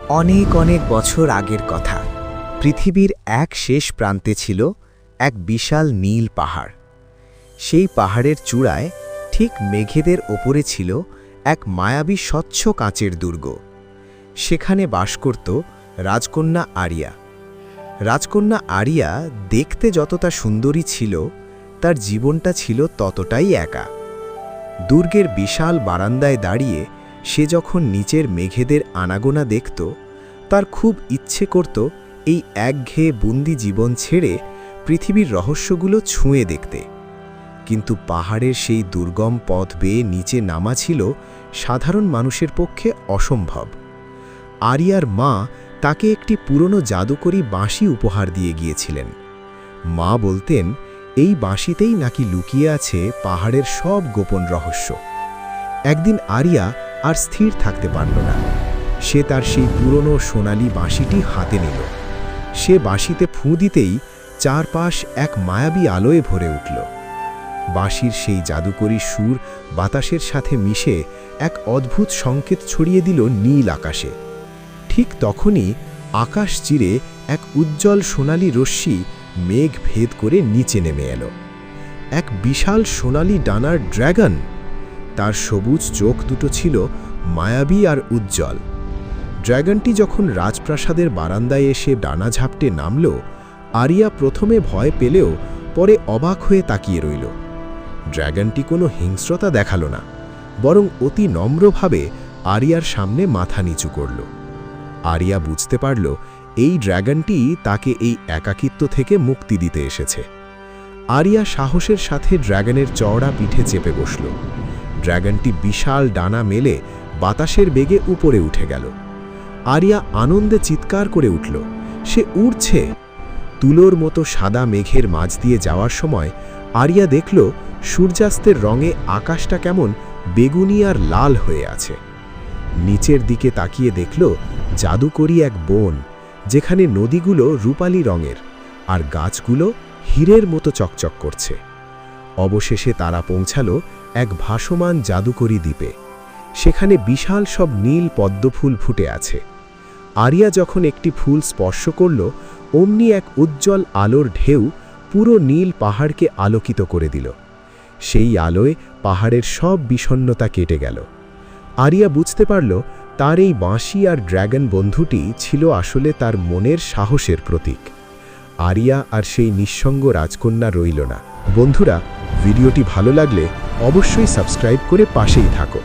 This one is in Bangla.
অনেক অনেক বছর আগের কথা। পৃথিবীর এক শেষ প্রান্তে ছিল এক বিশাল নীল পাহাড়। সেই পাহাড়ের চূড়ায় ঠিক মেঘেদের ওপরে ছিল এক মায়াবী স্বচ্ছ কাঁচের দুর্গ। সেখানে বাস করত রাজকন্যা আরিয়া। রাজকন্যা আরিয়া দেখতে যতটা সুন্দরী ছিল, তার জীবনটা ছিল ততটাই একা। দুর্গের বিশাল বারান্দায় দাঁড়িয়ে সে যখন নিচের মেঘেদের আনাগোনা দেখত, তার খুব ইচ্ছে করত এই একঘেয়ে বন্দি জীবন ছেড়ে পৃথিবীর রহস্যগুলো ছুঁয়ে দেখতে। কিন্তু পাহাড়ের সেই দুর্গম পথ বেয়ে নিচে নামা ছিল সাধারণ মানুষের পক্ষে অসম্ভব। আরিয়ার মা তাকে একটি পুরনো জাদুকরী বাঁশি উপহার দিয়ে গিয়েছিলেন। মা বলতেন, এই বাঁশিতেই নাকি লুকিয়ে আছে পাহাড়ের সব গোপন রহস্য। একদিন আরিয়া আর স্থির থাকতে পারল না। সে তার সেই পুরনো সোনালি বাঁশিটি হাতে নিল। সে বাঁশিতে ফুঁ দিতেই চারপাশ এক মায়াবী আলোয় ভরে উঠল। বাঁশির সেই জাদুকরী সুর বাতাসের সাথে মিশে এক অদ্ভুত সংকেত ছড়িয়ে দিল নীল আকাশে। ঠিক তখনই আকাশ চিরে এক উজ্জ্বল সোনালি রশ্মি মেঘ ভেদ করে নিচে নেমে এলো। এক বিশাল সোনালি ডানার ড্র্যাগন। তার সবুজ চোখ দুটো ছিল মায়াবী আর উজ্জ্বল। ড্র্যাগনটি যখন রাজপ্রাসাদের বারান্দায় এসে ডানা ঝাপটে নামল, আরিয়া প্রথমে ভয় পেলেও পরে অবাক হয়ে তাকিয়ে রইল। ড্র্যাগনটি কোনো হিংস্রতা দেখালো না, বরং অতি নম্রভাবে আরিয়ার সামনে মাথা নিচু করল। আরিয়া বুঝতে পারল এই ড্র্যাগনটি তাকে এই একাকিত্ব থেকে মুক্তি দিতে এসেছে। আরিয়া সাহসের সাথে ড্র্যাগনের চওড়া পিঠে চেপে বসল। ড্র্যাগনটি বিশাল ডানা মেলে বাতাসের বেগে উপরে উঠে গেল। আরিয়া আনন্দে চিৎকার করে উঠল, সে উড়ছে। তুলোর মতো সাদা মেঘের মাঝ দিয়ে যাওয়ার সময় আরিয়া দেখল সূর্যাস্তের রঙে আকাশটা কেমন বেগুনি আর লাল হয়ে আছে। নিচের দিকে তাকিয়ে দেখল জাদুকরী এক বন, যেখানে নদীগুলো রূপালী রঙের আর গাছগুলো হীরের মতো চকচক করছে। অবশেষে তারা পৌঁছাল এক ভাসমান জাদুকরী দ্বীপে। সেখানে বিশাল সব নীল পদ্মফুল ফুটে আছে। আরিয়া যখন একটি ফুল স্পর্শ করল, অমনি এক উজ্জ্বল আলোর ঢেউ পুরো নীল পাহাড়কে আলোকিত করে দিল। সেই আলোয় পাহাড়ের সব বিষণ্ণতা কেটে গেল। আরিয়া বুঝতে পারল তার এই বাঁশি আর ড্র্যাগন বন্ধুটি ছিল আসলে তার মনের সাহসের প্রতীক। আরিয়া আর সেই নিঃসঙ্গ রাজকন্যা রইল না। বন্ধুরা, ভিডিওটি ভালো লাগলে অবশ্যই সাবস্ক্রাইব করে পাশেই থাকো।